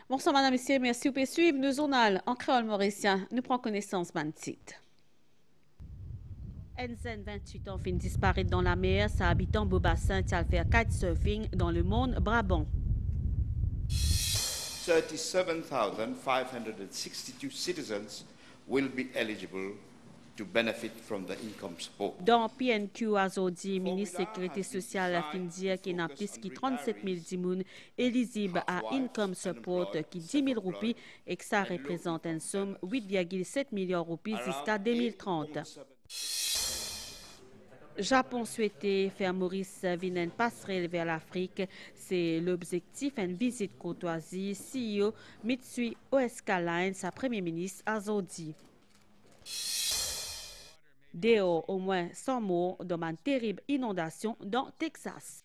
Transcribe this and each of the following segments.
Bonsoir, madame, messieurs. Merci pour suivre le journal en créole mauricien. Nous prenons connaissance de titre. Enzen, 28 ans, fin disparaître dans la mer. Sa habitant Beaubassin qui a fait kitesurfing dans le monde Brabant. 37,562 citizens will be eligible to benefit from the income support. Dans PNQ, Azodi, ministre de la Sécurité sociale, a fin dire qu'il y a plus de 37 000 dimoun éligibles à income support qui 10 000 roupies et que ça représente une somme 8,7 millions de roupies jusqu'à 2030. Japon souhaitait faire Maurice une passerelle vers l'Afrique. C'est l'objectif d'une visite courtoisie. CEO Mitsui O.S.K. Line, sa Premier ministre Azodi. Dehors, au moins 100 morts dans une terrible inondation dans Texas.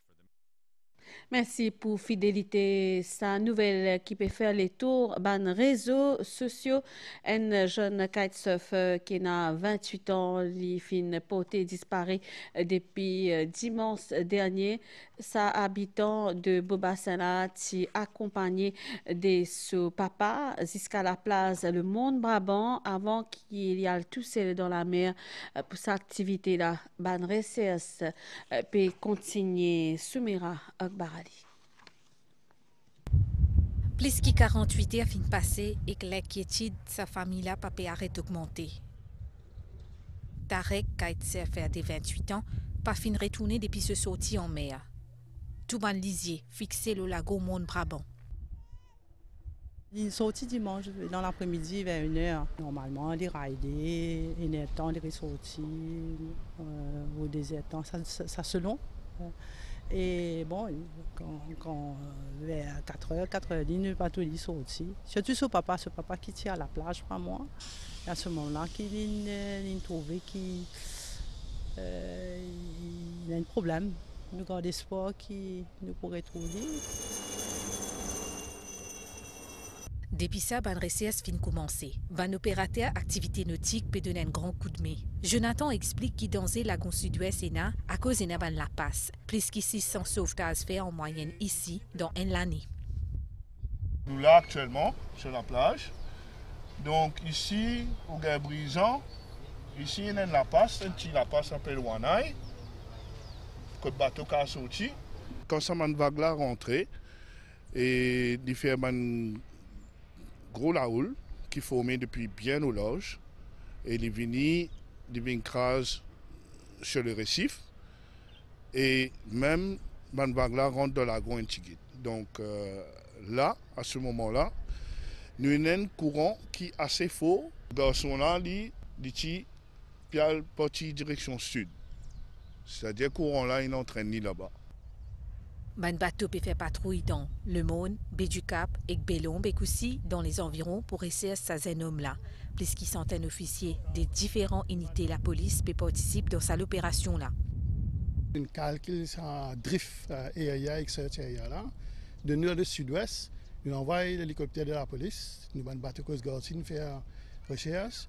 Merci pour fidélité. Sa nouvelle qui peut faire les tours ban réseaux sociaux. Un jeune kitesurfer qui a 28 ans, il fin porté disparu depuis dimanche dernier. Sa habitant de Beaubassin qui accompagné de son papa jusqu'à la place Le Monde Brabant avant qu'il y ait tout seul dans la mer pour sa activité là. Ban recherche peut continuer. Soumira Akbarali. Plus que 48 heures fin passé et que l'inquiétude de sa famille là pas arrête d'augmenter. Tarek, kitesurfer de 28 ans, pas fin retourner depuis ce sorti en mer. Tout ban lisier fixé le lago Monde Brabant. Il est sorti dimanche dans l'après-midi vers 1h. Normalement, il raidait, il est temps de ressortir au désert temps, ça selon. Et bon, quand vers 4h, 4h30, il n'est pas tout sorti. Surtout ce papa qui tient à la plage, pas moi. Et à ce moment-là, il a trouvé qu'il a un problème. Nous avons espoir qu'il nous pourrait trouver. Depuis ça, ban recherche fin commencé. Ban opérateur activité nautique peut donner un grand coup de main. Jonathan explique qu'il dansait lagon sud-ouest à cause de ban la passe. Plus que 600 sauvetages faits en moyenne ici dans une année. Nous là actuellement sur la plage. Donc ici, au Gare Brisant, ici il y a la passe, un petit la passe s'appelle Wanai. Que le bateau a sorti. Quand ça m'a vague là rentré et il fait un gros laoul qui formé depuis bien au large et il est venu crase sur le récif et même man vague là rentre dans la grande Antigua. Donc là, à ce moment-là, nous avons un courant qui est assez fort. Le garçon là, il est parti direction sud. C'est-à-dire que le courant là, il est en train de là-bas. Ban bateau peut faire patrouille dans Le Monde, Baie du Cap et Bellon, aussi dans les environs pour essayer sa homme là. Plus qu'une centaine d'officiers des différentes unités de la police peut participer dans cette opération là. Une calcul ça drift area et search area là. De nord de sud-ouest, nous envoyons l'hélicoptère de la police, nous avons bateau Coast Guard faire recherche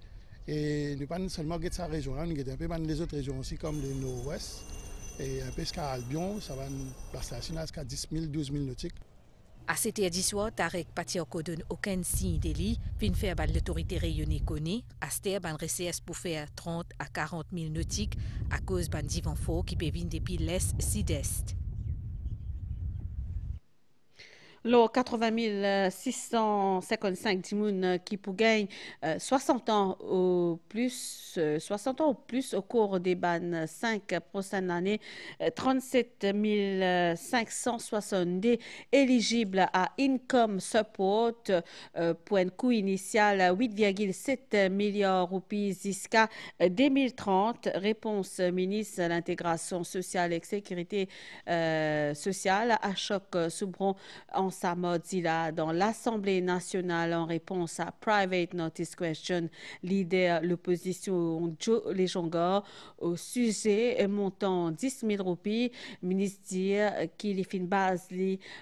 et nous pas seulement guetter sa région là, nous guetter un peu les autres régions aussi comme le nord-ouest. Et un peu jusqu'à Albion, ça va la station jusqu'à 10 000, 12 000 nautiques. À cette heure du soir, Tarek Patia ne donne aucun signe d'élit. Fin faire l'autorité rayonnée connaît. À cette heure, ban recherche pour faire 30 à 40 000 nautiques à cause d'un divan fort qui peut venir depuis l'est sud-est. Le 80 655 dimoun qui pour gagner 60 ans ou plus au cours des 5 prochaines années, 37 562 éligibles à Income Support pour un coût initial 8,7 milliards de roupies jusqu'à 2030. Réponse ministre de l'intégration sociale et sécurité sociale à Choc Soubron en samedi là dans l'Assemblée nationale en réponse à Private Notice Question, leader l'opposition Joe Lejongor au sujet montant 10 000 roupies, ministre dit qu'il est fin base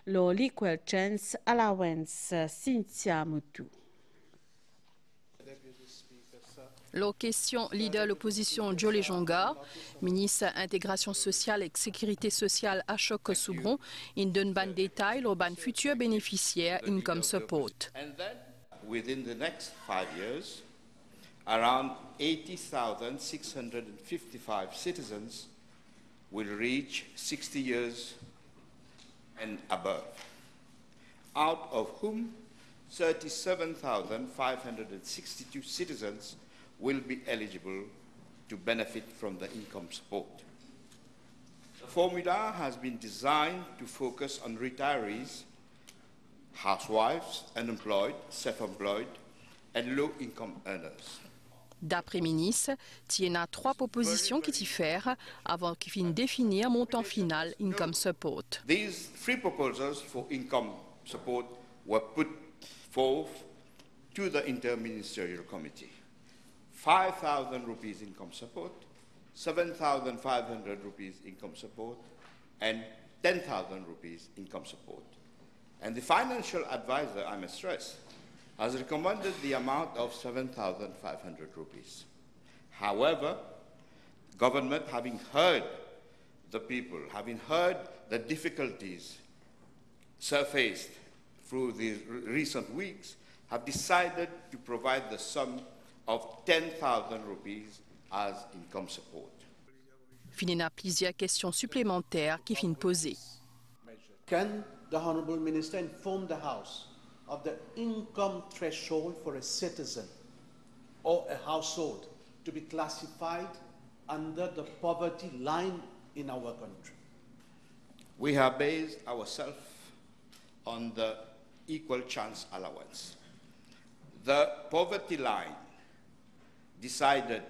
l'Equal Chance Allowance. Cynthia Moutou. La question leader l'opposition Jolé Jonga, ministre intégration sociale et sécurité sociale Ashok Soubron, il donne ban détail aux ban futurs bénéficiaires income support. And then, within the next 5 years, around 80,655 citizens will reach 60 years and above, out of whom 37,562 citizens will be eligible to benefit from the income support. The formula has been designed to focus on retirees, housewives, unemployed, self-employed, and low-income earners. D'après ministre, il y a 3 propositions qui diffèrent avant qu'il finisse définir montant final income support. These 3 proposals for income support were put forth to the Interministerial Committee. 5,000 rupees income support, 7,500 rupees income support, and 10,000 rupees income support. And the financial advisor, I must stress, has recommended the amount of 7,500 rupees. However, government, having heard the people, having heard the difficulties surfaced through the recent weeks, have decided to provide the sum of 10,000 rupees as income support. Finina plusieurs questions supplémentaires qui finissent posées. Can the Honourable Minister inform the House of the income threshold for a citizen or a household to be classified under the poverty line in our country? We have based ourselves on the equal chance allowance. The poverty line decided,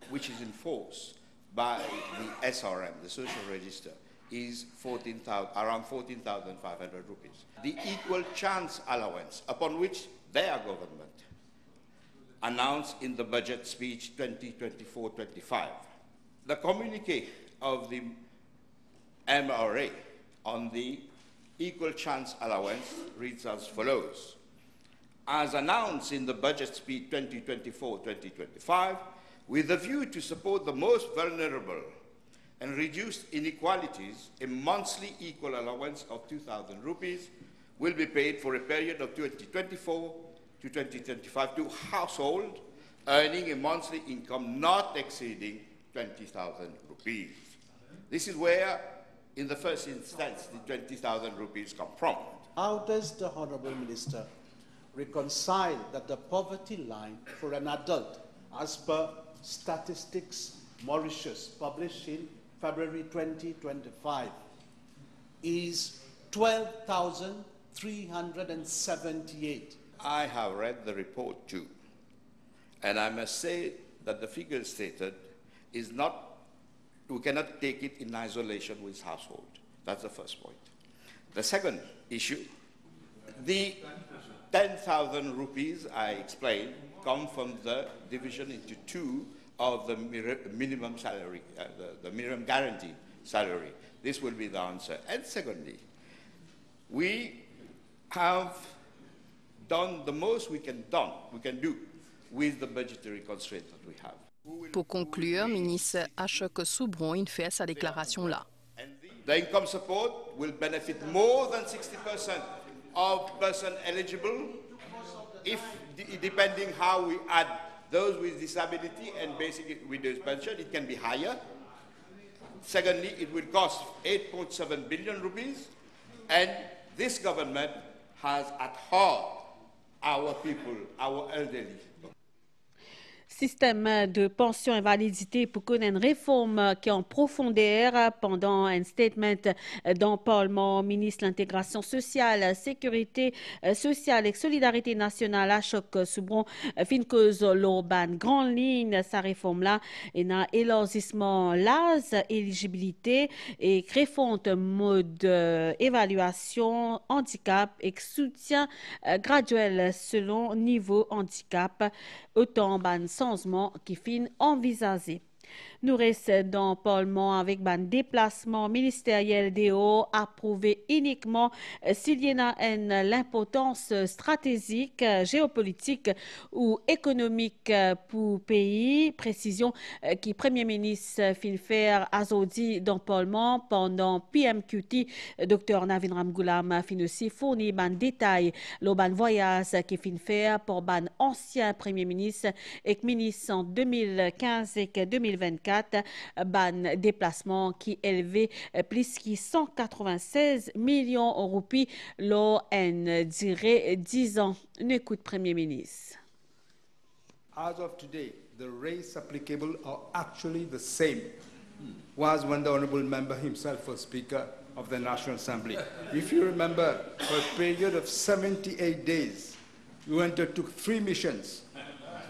which is enforced by the SRM, the social register, is around 14,500 rupees. The equal chance allowance, upon which their government announced in the budget speech 2024-25. The communique of the MRA on the equal chance allowance reads as follows. As announced in the budget speech 2024-2025, with a view to support the most vulnerable and reduce inequalities, a monthly equal allowance of 2,000 rupees will be paid for a period of 2024 to 2025 to households earning a monthly income not exceeding 20,000 rupees. This is where, in the first instance, the 20,000 rupees come from. How does the Honourable Minister reconcile that the poverty line for an adult, as per Statistics Mauritius, published in February 2025, is 12,378? I have read the report too, and I must say that the figure stated is not, we cannot take it in isolation with household. That's the first point. The second issue, the 10,000 rupees, I explained, come from the division into 2 of the minimum salary, the minimum guaranteed salary. This will be the answer. And secondly, we have done the most we can do with the budgetary constraints that we have. Pour conclure, ministre Ashok Soubron fait sa déclaration là. The income support will benefit more than 60% of persons eligible, if depending how we add those with disability and basic widow's pension, it can be higher. Secondly, it will cost 8.7 billion rupees, and this government has at heart our people, our elderly. Système de pension invalidité pour connaître une réforme qui est en profondeur pendant un statement dans le Parlement, ministre de l'intégration sociale, sécurité sociale et solidarité nationale, Ashok Soubron, fin cause l'urban grande ligne, sa réforme là, et n'a élargissement l'âge, éligibilité et refonte mode évaluation handicap et soutien graduel selon niveau handicap, autant ban changement qui fin envisagé. Nous restons dans le Parlement avec un déplacement ministériel DO approuvé uniquement s'il y a l'importance stratégique, géopolitique ou économique pour le pays. Précision qui Premier ministre fin faire azodi dans le Parlement pendant PMQT. Dr Navin Ramgoolam fin aussi fournit un détail le ban voyage qui fin faire pour ban ancien Premier ministre et ministre en 2015 et 2024. Ban déplacement qui élevé plus que 196 millions de roupies lors en dirait 10 ans. Une écoute Premier ministre. As of today, the rates applicable are actually the same as when the Honourable Member himself was Speaker of the National Assembly. If you remember, for a period of 78 days, you undertook 3 missions,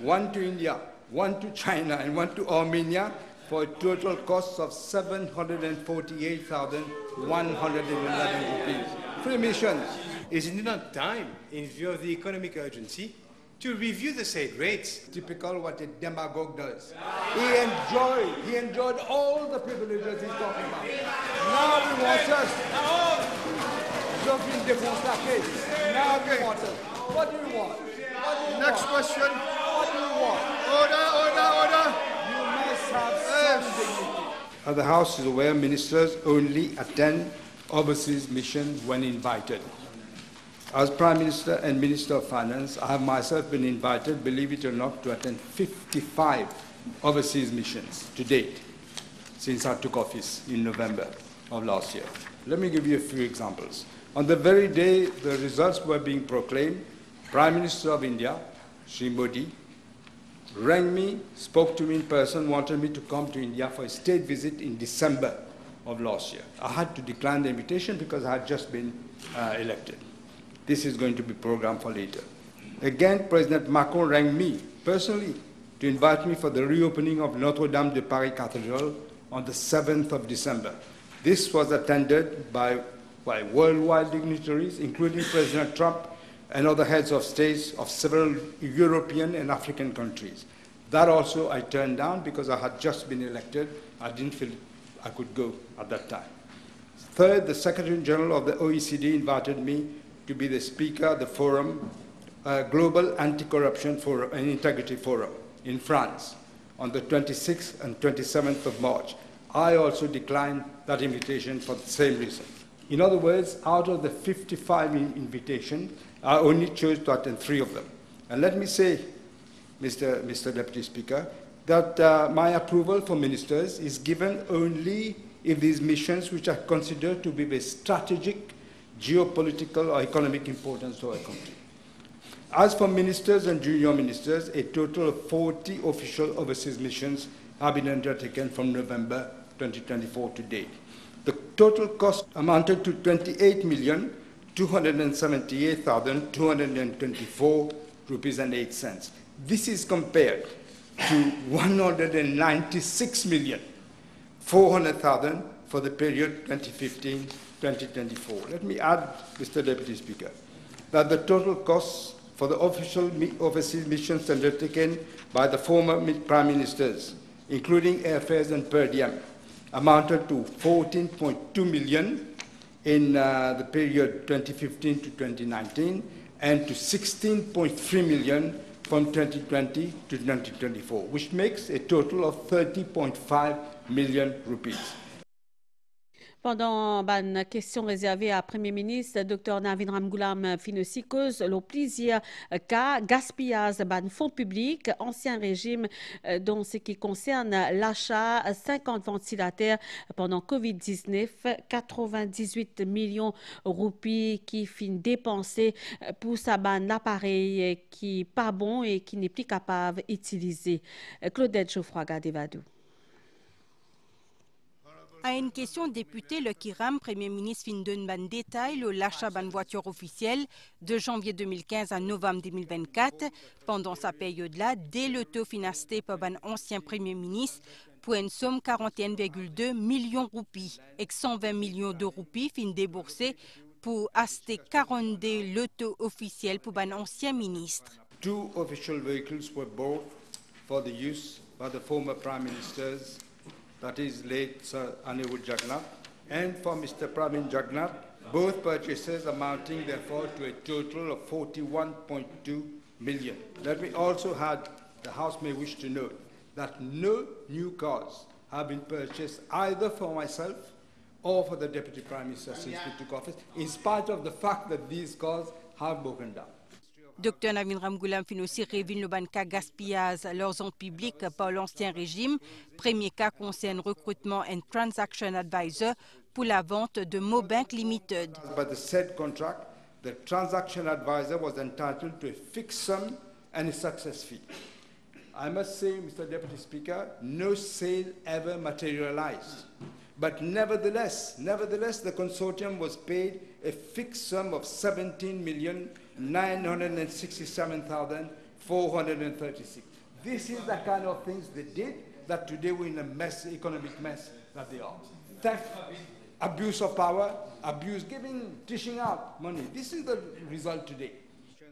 one to India, one to China, and one to Armenia, for a total cost of 748,111 rupees. 3 missions. Isn't it not time, in view of the economic urgency, to review the said rates? Typical what a demagogue does. He enjoyed all the privileges he's talking about. Now he wants us. Joaquin défonce la case. Now he wants us. What do you want? Next question. What do you want? Order. You must have some dignity. The House is aware ministers only attend overseas missions when invited. As Prime Minister and Minister of Finance, I have myself been invited, believe it or not, to attend 55 overseas missions to date since I took office in November of last year. Let me give you a few examples. On the very day the results were being proclaimed, Prime Minister of India, Shri Modi, rang me, spoke to me in person, wanted me to come to India for a state visit in December of last year. I had to decline the invitation because I had just been elected. This is going to be programmed for later. Again, President Macron rang me personally to invite me for the reopening of Notre Dame de Paris Cathedral on the 7th of December. This was attended by worldwide dignitaries, including President Trump and other heads of states of several European and African countries. That also I turned down because I had just been elected. I didn't feel I could go at that time. Third, the Secretary General of the OECD invited me to be the speaker of the forum, Global Anti-Corruption Forum and Integrity Forum in France on the 26th and 27th of March. I also declined that invitation for the same reason. In other words, out of the 55 invitations, I only chose to attend 3 of them. And let me say, Mr. Deputy Speaker, that my approval for ministers is given only if these missions, which are considered to be of strategic, geopolitical or economic importance to our country. As for ministers and junior ministers, a total of 40 official overseas missions have been undertaken from November 2024 to date. The total cost amounted to 28,278,224 rupees and 8 cents. This is compared to 196,400,000 for the period 2015-2024. Let me add, Mr. Deputy Speaker, that the total costs for the official overseas missions undertaken by the former Prime Ministers, including airfares and per diem, amounted to 14.2 million in the period 2015 to 2019 and to 16.3 million from 2020 to 2024, which makes a total of 30.5 million rupees. Pendant une question réservée à Premier ministre, Dr Navin Ramgoolam fin aussi cause le plaisir cas gaspillage ban fonds publics, ancien régime dont ce qui concerne l'achat 50 ventilateurs pendant Covid-19, 98 millions de roupies qui fin dépensés pour sa ban appareil qui pas bon et qui n'est plus capable d'utiliser. Claudette Geoffroy Gadevadou. À une question député, le Kiram, Premier ministre, fin donne ban détail l'achat ban voiture officielle de janvier 2015 à novembre 2024. Pendant sa période-là, dès le taux financé par ban ancien Premier ministre pour une somme 41,2 millions de roupies et 120 millions de roupies fin déboursés pour acheter 42 lotos officiels pour ban ancien ministre. 2 official vehicles were bought for the use by the former Prime Ministers, that is late Sir Anirudh Jagannath, and for Mr. Pravin Jagannath, both purchases amounting therefore to a total of 41.2 million. Let me also add, the House may wish to note that no new cars have been purchased either for myself or for the Deputy Prime Minister since we took office, in spite of the fact that these cars have broken down. Dr Navin Ramgoolam fin aussi révèle le ban cas gaspillage l'argent public par l'ancien régime. Premier cas concerne recrutement and transaction advisor pour la vente de Mobank Limited. By the said contract, the transaction advisor was entitled to a fixed sum and a success fee. I must say, Mr. Deputy Speaker, no sale ever materialized. But nevertheless, the consortium was paid a fixed sum of 17,967,436. This is the kind of things they did that today we're in a mess, economic mess that they are. Theft, abuse of power, dishing out money. This is the result today.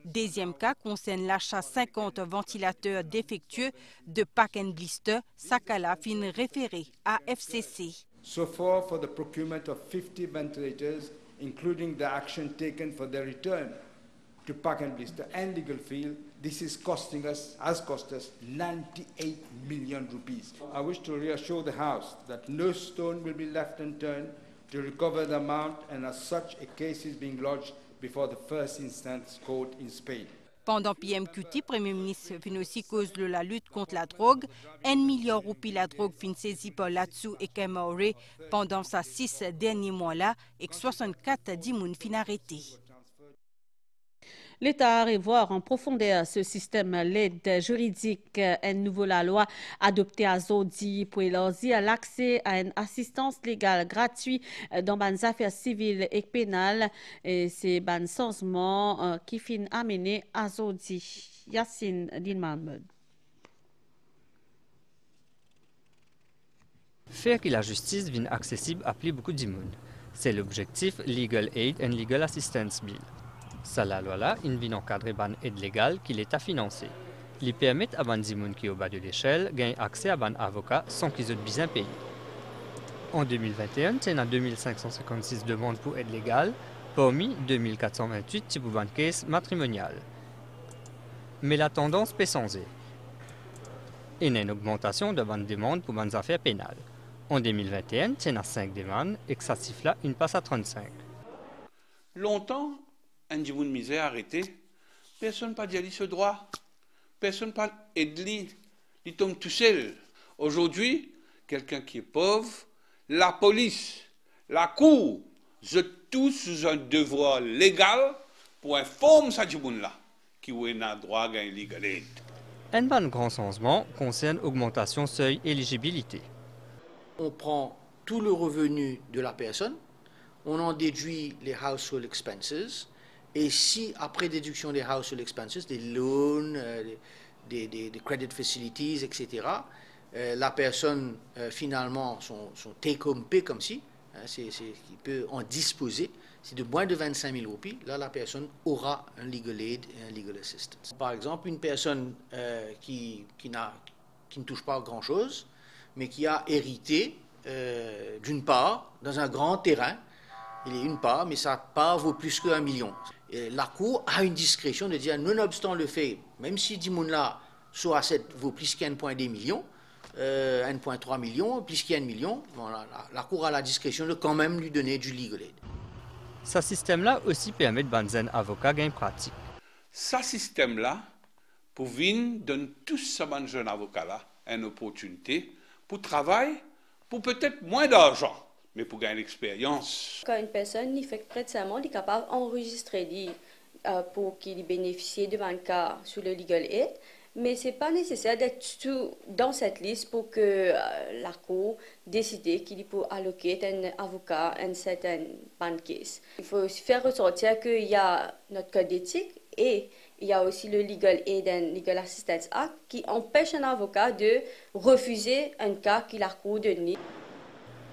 Deuxième cas concerne l'achat 50 ventilateurs défectueux de Pack and Blister. Sakala fin référé à FCC. So far, for the procurement of 50 ventilators, including the action taken for their return to Pack and Blister and legal field, this has cost us 98 million rupees. I wish to reassure the House that no stone will be left unturned to recover the amount, and as such, a case is being lodged before the first instance court in Spain. Pendant PMQT, Premier ministre fin aussi cause de la lutte contre la drogue. 1 million roupies la drogue fin saisie par Latsou et Kemaore pendant ces 6 derniers mois-là et 64 dimoun fin arrêtés. L'État a revoir en profondeur ce système l'aide juridique. Une nouvelle loi adoptée à Zodi pour élargir l'accès à une assistance légale gratuite dans les affaires civiles et pénales. C'est un changement qui finit amené à Zodi. Yassine Dinmahmoud. Faire que la justice vienne accessible à plus beaucoup de monde. C'est l'objectif Legal Aid and Legal Assistance Bill. Ça, la loi-là, il vient encadrer ban aide légale qui l'État financé. Il permet à ban dimoun qui au bas de l'échelle gagne accès à ban avocat sans qu'ils aient besoin de payer. En 2021, il y a 2556 demandes pour aide légale, parmi 2428 pour ban case matrimonial. Mais la tendance peut changer. Il y a une augmentation de ban demandes pour ban affaires pénales. En 2021, il y a 5 demandes et que ça chiffre là, il passe à 35. Longtemps, un dimoun misère arrêté, personne pas dit ce droit, personne pas aidé, il tombe tout seul. Aujourd'hui, quelqu'un qui est pauvre, la police, la cour, je tous sous un devoir légal pour informer ce dimoun-là qui a droit à une legal aid. Un bon grand changement concerne l'augmentation seuil éligibilité. On prend tout le revenu de la personne, on en déduit les household expenses, et si, après déduction des household expenses, des loans, des credit facilities, etc., la personne, finalement, son take-home pay, comme si, il peut en disposer, c'est de moins de 25 000 roupies, là, la personne aura un legal aid et un legal assistance. Par exemple, une personne qui ne touche pas grand-chose, mais qui a hérité d'une part dans un grand terrain. Il est une part, mais sa part vaut plus que 1 million. Et la Cour a une discrétion de dire, nonobstant le fait, même si Dimoun-là, soit asset vaut plus qu'1,2 million, 1,3 million, plus qu'1 million, bon, la Cour a la discrétion de quand même lui donner du legal aid. Ce système-là aussi permet de banzer avocat gain pratique. Ce système-là, pour venir donner tous ces jeunes avocats-là une opportunité pour travailler, pour peut-être moins d'argent, mais pour gagner l'expérience. Quand une personne y fait précisément, il est capable d'enregistrer pour qu'il bénéficie de 20 cas sur le legal aid, mais ce n'est pas nécessaire d'être tout dans cette liste pour que la Cour décide qu'il peut alloquer un avocat à un certain case. Il faut aussi faire ressortir qu'il y a notre code d'éthique et il y a aussi le Legal Aid and Legal Assistance Act qui empêche un avocat de refuser un cas qu'il a Cour donné.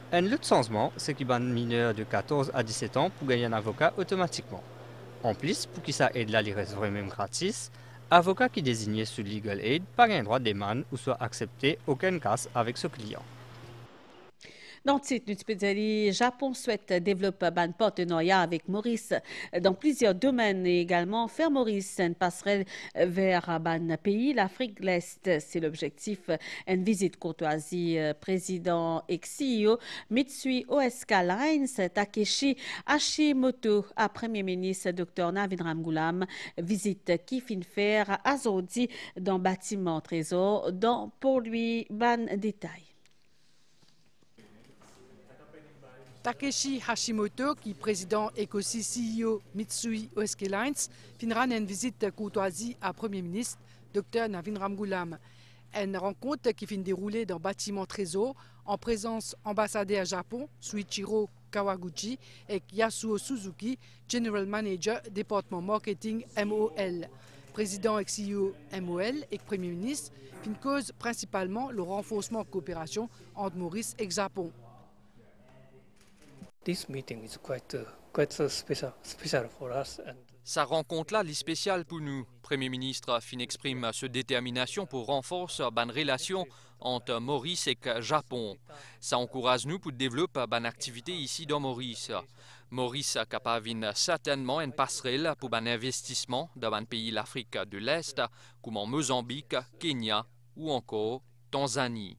Un autre changement, c'est qu'il y a un mineur de 14 à 17 ans pour gagner un avocat automatiquement. En plus, pour qu'il ça aide là, il reste vraiment gratis, Avocat qui désignait sous Legal Aid, pas un droit d'éman ou soit accepté aucun cas avec ce client. Dans le titre, le Japon souhaite développer un partenariat avec Maurice dans plusieurs domaines et également faire Maurice une passerelle vers un pays, l'Afrique de l'Est. C'est l'objectif. Une visite courtoisie président et CEO Mitsui O.S.K. Lines, Takeshi Hashimoto à Premier ministre Dr. Navin Ramgoolam. Visite qui fin faire à Zodi dans bâtiment Trésor, dans pour lui ban détail. Takeshi Hashimoto, qui est président et aussi CEO Mitsui O.S.K. Lines, finira une visite courtoisie à Premier ministre Dr. Navin Ramgoolam. Une rencontre qui finit déroulée dans le bâtiment Trésor en présence ambassadeur Japon, Suichiro Kawaguchi, et Yasuo Suzuki, General Manager, département marketing MOL. Président et CEO MOL et Premier ministre fin cause principalement le renforcement de coopération entre Maurice et Japon. This meeting is quite special for us. Sa rencontre-là est spéciale pour nous. Premier ministre fin exprime sa détermination pour renforcer une relation entre Maurice et Japon. Ça encourage nous pour développer une activité ici dans Maurice. Maurice est capable certainement une passerelle pour un investissement dans un pays de l'Afrique de l'Est, comme Mozambique, Kenya ou encore Tanzanie.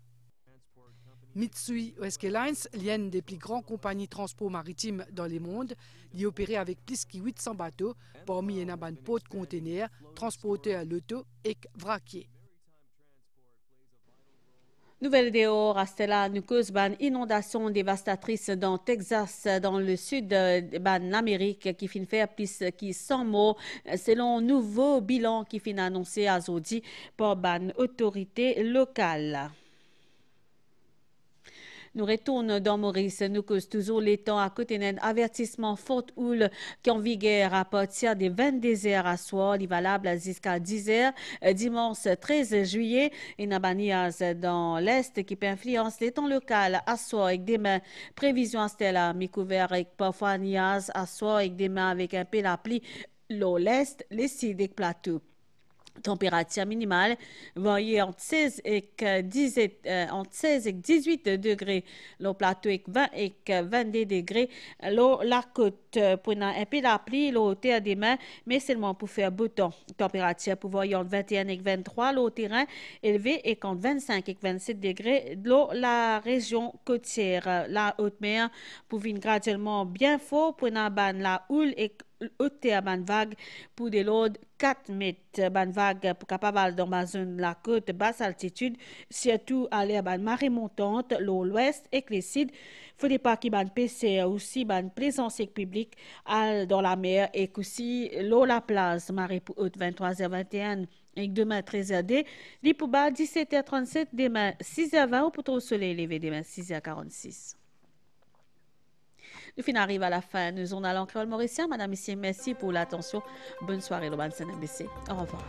Mitsui O.S.K. Lines, l'une des plus grandes compagnies de transport maritime dans le monde, y opère avec plus de 800 bateaux, parmi un port de conteneurs, transporteurs loto et vraquiers. Nouvelle dehors, Rastella nous cause une inondation dévastatrice dans Texas, dans le sud de l'Amérique, qui finit faire plus que 100 morts, selon un nouveau bilan qui finit annoncé à Zodi par une autorité locale. Nous retournons dans Maurice. Nous cause toujours les temps à côté d'un avertissement forte houle qui en vigueur à partir des 22h à soir, valable jusqu'à 10h. Dimanche 13 juillet, il y a dans l'Est qui peut influencer les temps locaux à soir avec des mains. Prévision à Stella, mi couvert avec parfois niaz à soir avec des mains avec un peu la pluie. L'Est, les sites des plateaux. Température minimale variée entre 16 et 18 degrés. Le plateau est 20 et 22 degrés. La côte pour un peu la pluie, le hauteur des mains, mais seulement pour faire beau temps. Température pour varier entre 21 et 23. Le terrain élevé et entre 25 et 27 degrés. La région côtière, la haute mer, pour venir graduellement bien fort pour la houle et haute ban vague pour de l'eau 4 mètres. Ban vague pour capable dans ma zone la côte basse altitude, surtout à l'air ban marée montante, l'ouest et les sides. Faut pas qu'il ban PC aussi ban présence publique dans la mer et aussi l'eau la place marée pour haute 23h21 et demain 13h li pour bas 17h37 demain 6h20 ou pour trop soleil levé demain 6h46. Nous finissons arrive à la fin. Nous en allons en créole mauricien. Madame, ici, merci pour l'attention. Bonne soirée, le Ban CNBC. Au revoir.